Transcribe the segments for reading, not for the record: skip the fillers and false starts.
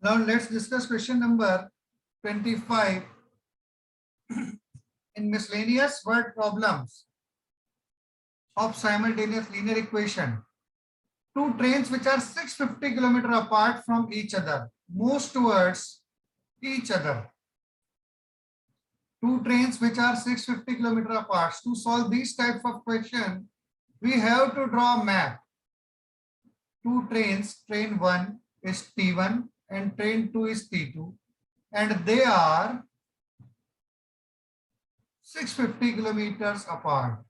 Now let's discuss question number 25 in miscellaneous word problems of simultaneous linear equation. Two trains which are 650 km apart from each other moves towards each other. Two trains which are 650 km apart. To solve these types of question, we have to draw a map. Two trains, train 1 is T1 and train 2 is T2, and they are 650 kilometers apart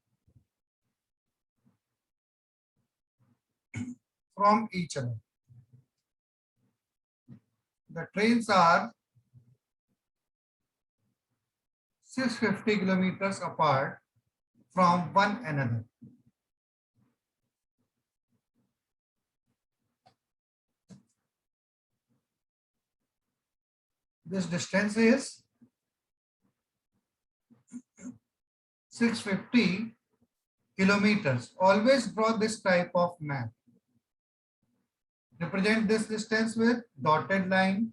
from each other. The trains are 650 kilometers apart from one another. This distance is 650 kilometers. Always draw this type of map. Represent this distance with dotted line.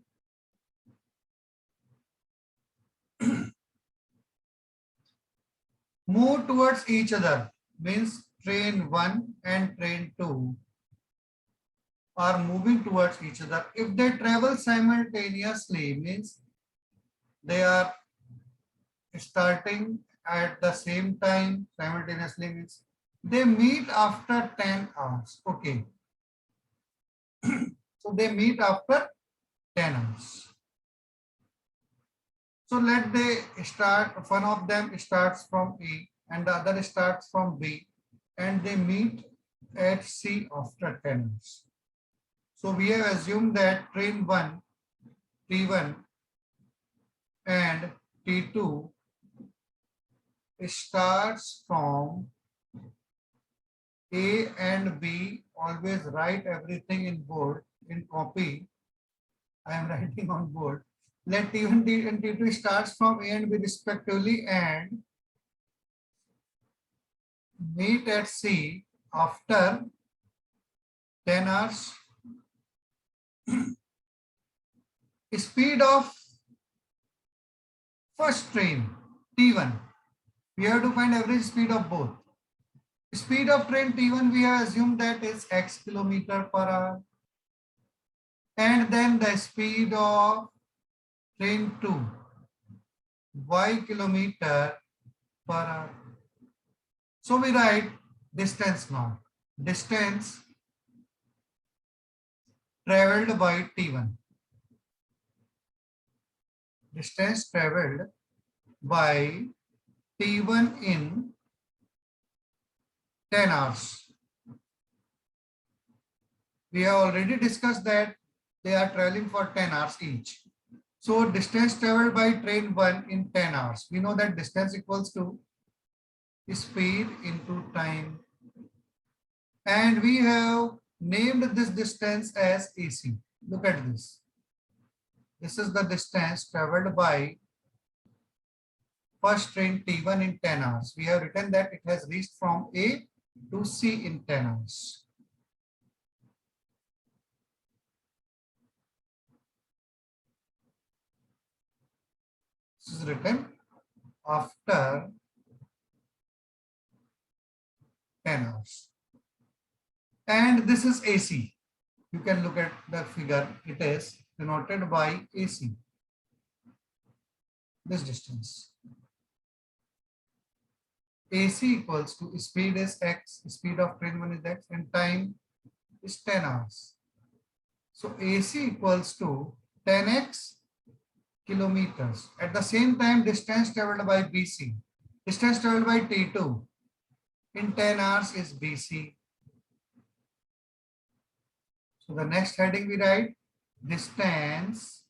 Move towards each other means train 1 and train 2 are moving towards each other. If they travel simultaneously means they are starting at the same time. Simultaneously means they meet after 10 hours. Okay. So they meet after 10 hours. So let they start, one of them starts from A and the other starts from B, and they meet at C after 10 hours. So we have assumed that train 1, T1 and T2 starts from A and B. Always write everything in bold, in copy. I am writing on board. Let T1 and T2 starts from A and B respectively and meet at C after 10 hours. Speed of first train T1. We have to find average speed of both. Speed of train T1 we have assumed that is x kilometer per hour. And then the speed of train 2 y kilometer per hour. So we write distance now. Distance traveled by T1. Distance traveled by T1 in 10 hours. We have already discussed that they are traveling for 10 hours each. So distance traveled by train 1 in 10 hours. We know that distance equals to speed into time. And we have named this distance as AC. Look at this. This is the distance traveled by first train T1 in 10 hours. We have written that it has reached from A to C in 10 hours. This is written after 10 hours. And this is AC. You can look at the figure. It is denoted by AC. This distance. AC equals to speed is x, speed of train 1 is x, and time is 10 hours. So AC equals to 10x kilometers. At the same time, distance traveled by BC. Distance traveled by T2 in 10 hours is BC. So the next heading we write distance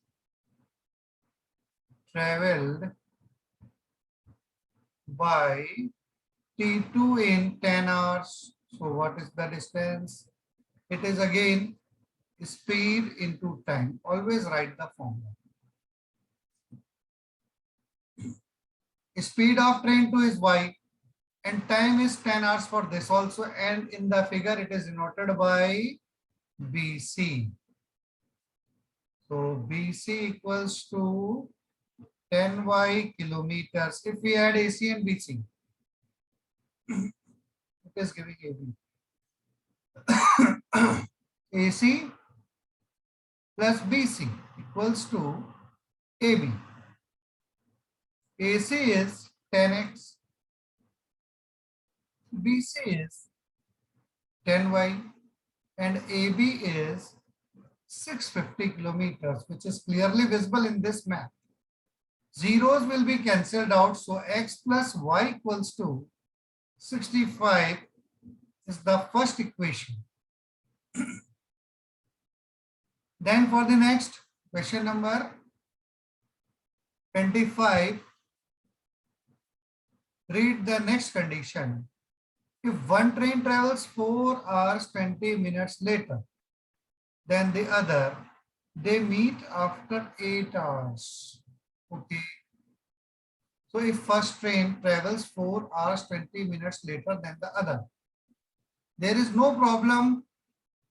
traveled by T2 in 10 hours. So what is the distance? It is again speed into time. Always write the formula. Speed of train 2 is y and time is 10 hours for this also, and in the figure it is denoted by BC. So BC equals to 10y kilometers. If we add AC and BC, it is giving AB. AC plus BC equals to AB. AC is 10x, BC is 10y, and AB is 650 kilometers, which is clearly visible in this map. Zeros will be cancelled out, so x plus y equals to 65 is the first equation. Then for the next question number 25, read the next condition. If one train travels 4 hours 20 minutes later than the other, they meet after 8 hours. Okay. So if first train travels 4 hours 20 minutes later than the other, there is no problem.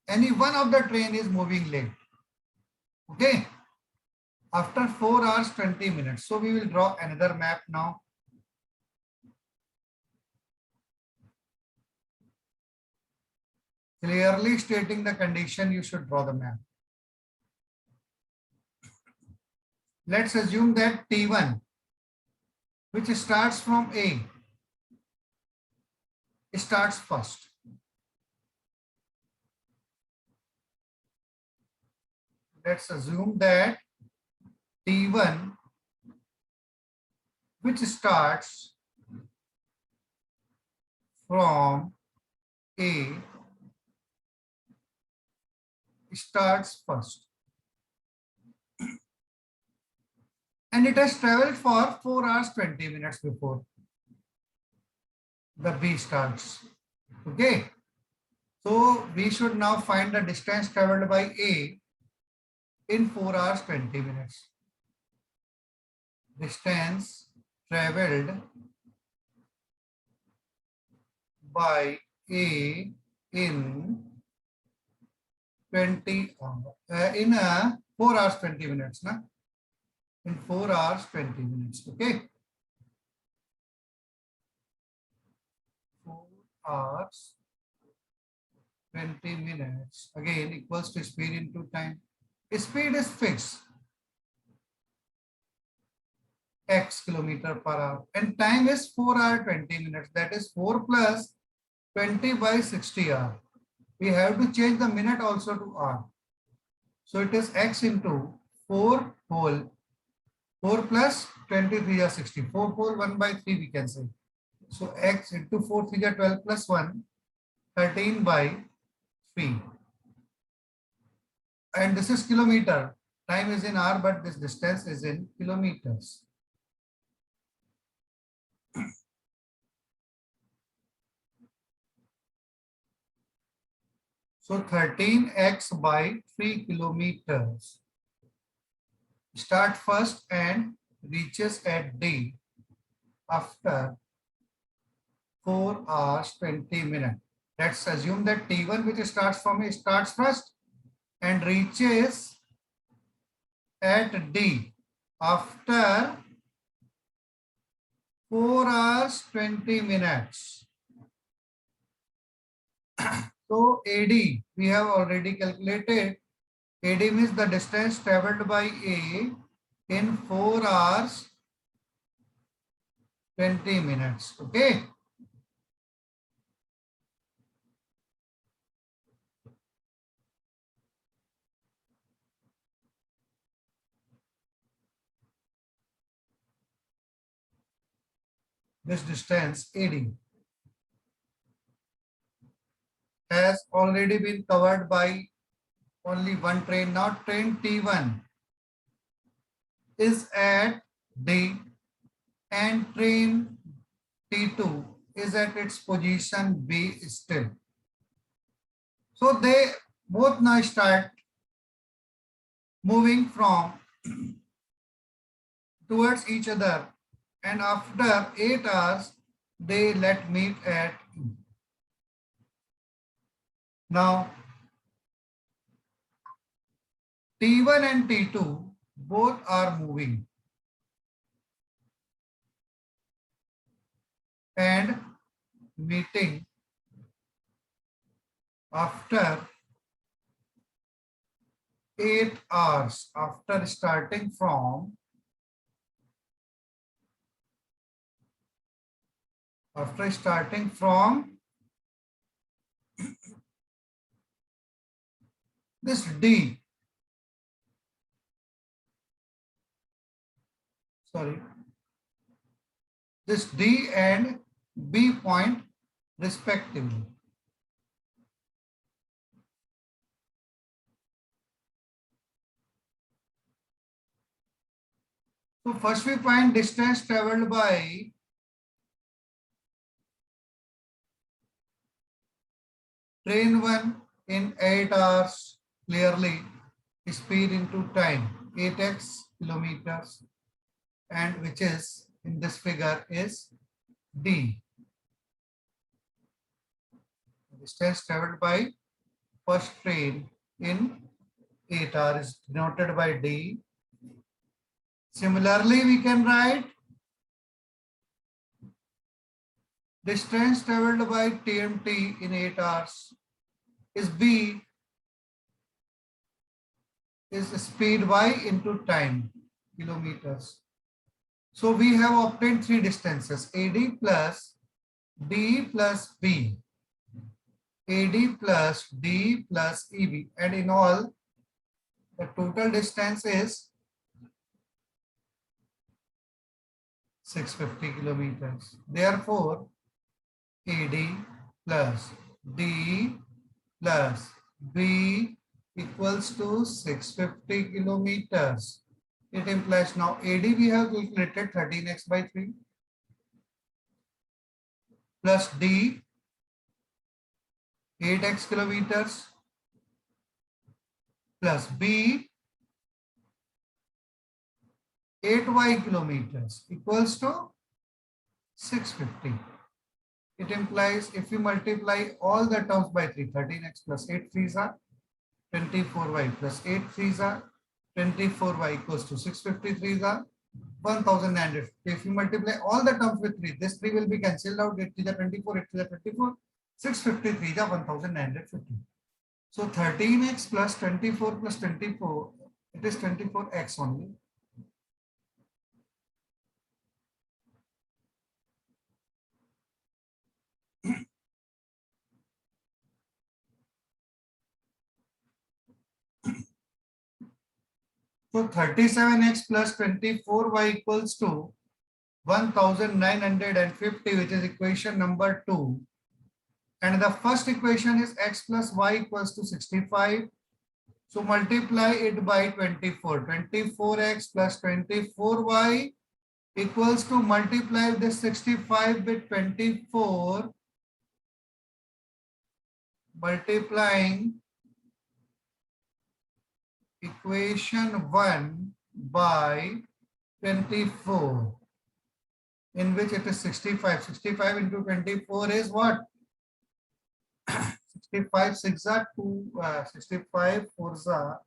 Any one of the train is moving late. Okay. After 4 hours 20 minutes. So we will draw another map now. Clearly stating the condition, you should draw the map. Let's assume that T1, which starts from A, starts first. Let's assume that T1, which starts from A, starts first. And it has traveled for 4 hours 20 minutes before the B starts. Okay. So we should now find the distance traveled by A in 4 hours 20 minutes. Distance traveled by A in 20 in 4 hours 20 minutes. Na? In 4 hours 20 minutes. Okay. 4 hours 20 minutes again equals to speed into time. Speed is fixed, x kilometer per hour, and time is 4 hours 20 minutes. That is 4 plus 20 by 60 hour. We have to change the minute also to hour. So it is x into 4 whole 4 plus 23 are 60. 4 whole 1 by 3 we can say. So x into 4 3 are 12 plus 1 13 by 3. And this is kilometer. Time is in hour, but this distance is in kilometers. So 13x by 3 kilometers. Start first and reaches at D after 4 hours 20 minutes. Let's assume that T1, which starts from A, starts first and reaches at D after 4 hours 20 minutes. So AD, we have already calculated. AD means the distance traveled by A in 4 hours 20 minutes. Okay. This distance AD has already been covered by only one train. Now train T1 is at D and train T2 is at its position B still. So they both now start moving from towards each other, and after 8 hours they let meet at E. Now T1 and T2 both are moving and meeting after 8 hours after starting from this D, this D and B point respectively. So first we find distance traveled by train 1 in 8 hours, clearly speed into time, 8x kilometers, and which is in this figure is D. Distance traveled by first train in 8 hours is denoted by D. Similarly, we can write distance traveled by TMT in 8 hours is B, is speed y into time, kilometers. So we have obtained three distances, AD plus D plus B, AD plus D plus EB, and in all the total distance is 650 kilometers. Therefore, AD plus D plus B equals to 650 kilometers. It implies now AD we have calculated 13x by 3 plus D 8x kilometers plus B 8y kilometers equals to 650. It implies if you multiply all the terms by 3, 13x plus 8 3s are 24y plus 8 3s are 24y equals to 653 are 1950. If you multiply all the terms with 3, this 3 will be cancelled out. 8 3 are 24, 8 3 are 24, 653 are 1950. So 13x plus 24 plus 24, it is 24x only. So 37x plus 24y equals to 1950, which is equation number 2. And the first equation is x plus y equals to 65. So multiply it by 24. 24x plus 24y equals to multiply this 65 with 24, multiplying equation 1 by 24, in which it is 65. 65 into 24 is what? 65 6 are 2, 65 4s are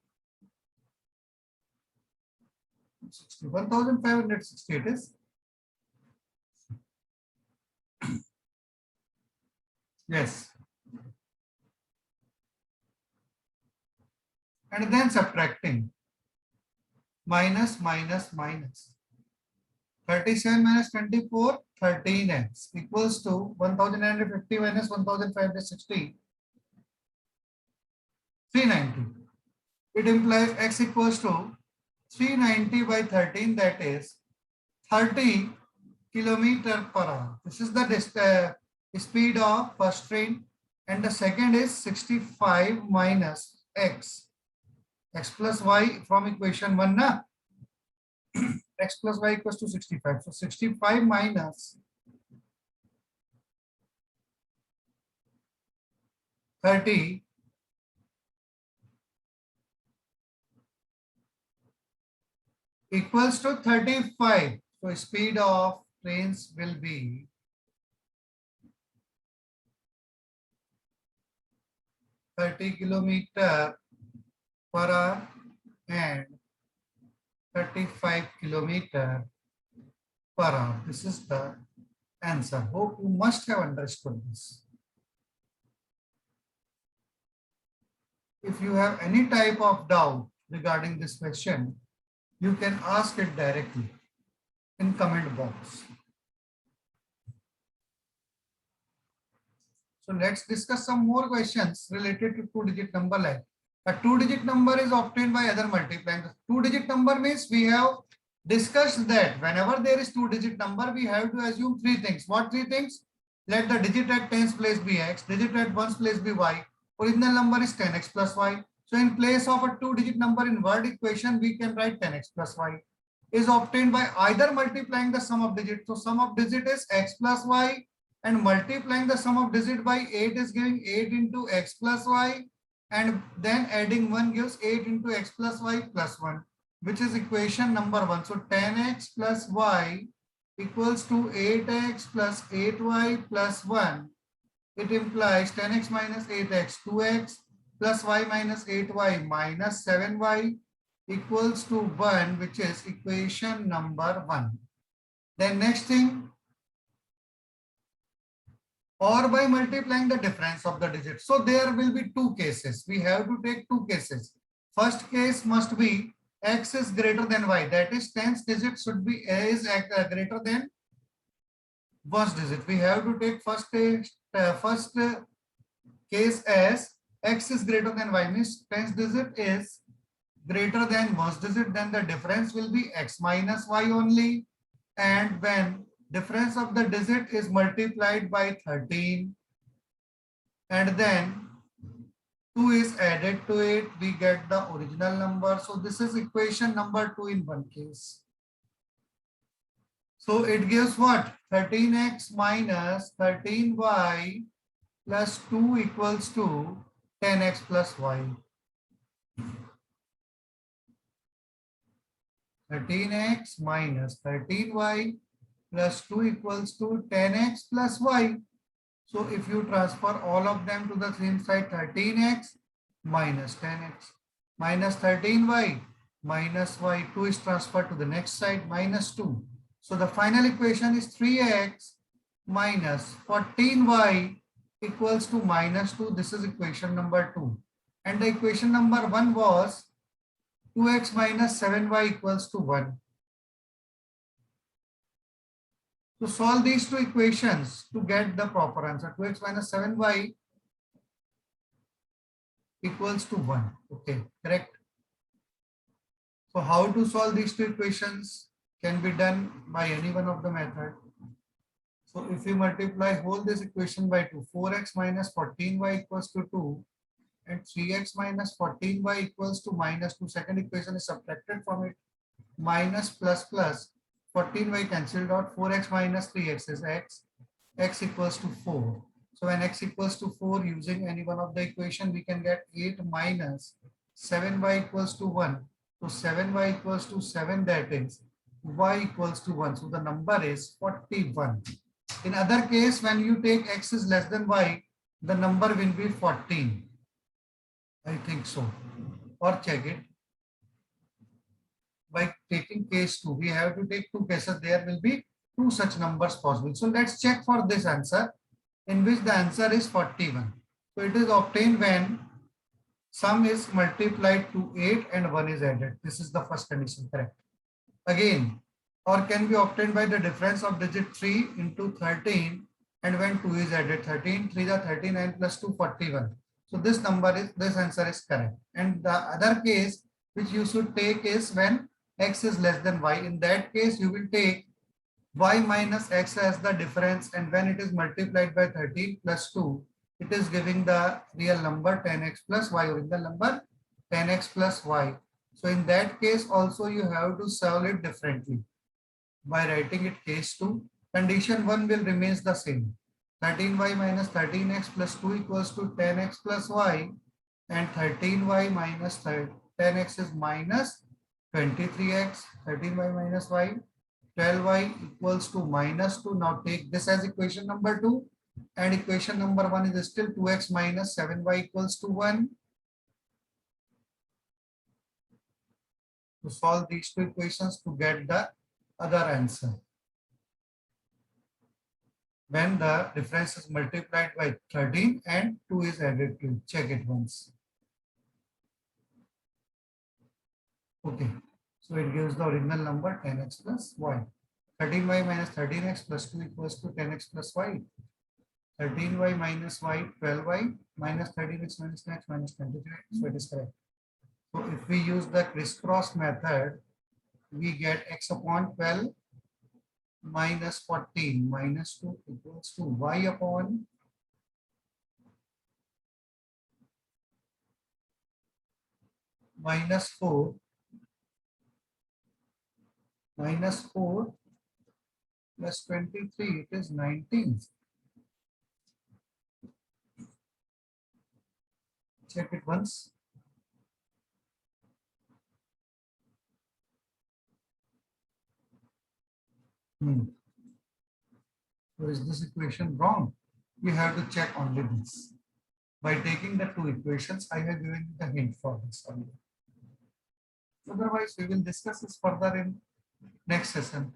61,560 it is. Yes. And then subtracting. Minus, minus, minus. 37 minus 24, 13x equals to 1950 minus 1560, 390. It implies x equals to 390 by 13, that is 30 kilometer per hour. This is the speed of first train, and the second is 65 minus x plus y from equation 1 na. X plus y equals to 65. So 65 minus 30 equals to 35. So speed of trains will be 30 kilometer per hour. and 35 kilometer per hour. This is the answer. Hope you must have understood this. If you have any type of doubt regarding this question, you can ask it directly in comment box. So let's discuss some more questions related to two-digit number. Like a two-digit number is obtained by other multiplying. Two-digit number means we have discussed that whenever there is two-digit number, we have to assume three things. What three things? Let the digit at tens place be x, digit at ones place be y. Original number is 10x plus y. So in place of a two-digit number in word equation, we can write 10x plus y is obtained by either multiplying the sum of digits. So sum of digit is x plus y, and multiplying the sum of digit by 8 is giving 8 into x plus y, and then adding 1 gives 8 into x plus y plus 1, which is equation number 1. So 10x plus y equals to 8x plus 8y plus 1. It implies 10x minus 8x 2x plus y minus 8y minus 7y equals to 1, which is equation number 1. Then next thing, or by multiplying the difference of the digits. So there will be two cases. We have to take two cases. First case must be x is greater than y. That is, tens digit should be greater than first digit. We have to take first case as x is greater than y, means tens digit is greater than first digit, then the difference will be x minus y only. And when difference of the digit is multiplied by 13 and then 2 is added to it, we get the original number. So this is equation number 2 in one case. So it gives what? 13x minus 13y plus 2 equals to 10x plus y. 13x minus 13y plus 2 equals to 10x plus y. So if you transfer all of them to the same side, 13x minus 10x minus 13y minus y, 2 is transferred to the next side, minus 2. So the final equation is 3x minus 14y equals to minus 2. This is equation number 2. And the equation number 1 was 2x minus 7y equals to 1. So solve these two equations to get the proper answer. 2x minus 7y equals to 1. Okay, correct. So how to solve these two equations can be done by any one of the method. So if you multiply whole this equation by 2, 4x minus 14y equals to 2 and 3x minus 14y equals to minus 2. Second equation is subtracted from it. Minus plus plus 14y cancelled out. 4x minus 3x is x. X equals to 4. So when x equals to 4, using any one of the equation, we can get 8 minus 7y equals to 1. So 7y equals to 7, that is y equals to 1. So the number is 41. In other case, when you take x is less than y, the number will be 14. I think so. Or check it. By taking case 2, we have to take two cases. There will be two such numbers possible. So let's check for this answer, in which the answer is 41. So it is obtained when sum is multiplied to 8 and 1 is added. This is the first condition, correct. Again, or can be obtained by the difference of digit 3 into 13 and when 2 is added. 13, 3 is 39 plus 2, 41. So this answer is correct. And the other case which you should take is when x is less than y. In that case, you will take y minus x as the difference, and when it is multiplied by 13 plus 2, it is giving the real number 10x plus y, original number 10x plus y. So in that case also you have to solve it differently by writing it case 2. Condition 1 will remains the same. 13y minus 13x plus 2 equals to 10x plus y, and 13y minus 10x is minus 23x, 13y minus y, 12y equals to minus 2. Now take this as equation number 2, and equation number 1 is still 2x minus 7y equals to 1. to solve these two equations to get the other answer. When the difference is multiplied by 13 and 2 is added to it. Check it once. Okay, so it gives the original number 10x plus y. 13y minus 13x plus 2 equals to 10x plus y. 13y minus y, 12y minus 13x minus 10x minus 23. So it is correct. So if we use the crisscross method, we get x upon 12 minus 14 minus 2 equals to y upon minus 4 plus 23, it is 19. Check it once. So is this equation wrong? We have to check only this. By taking the two equations, I have given you the hint for this only. Otherwise, we will discuss this further in next session.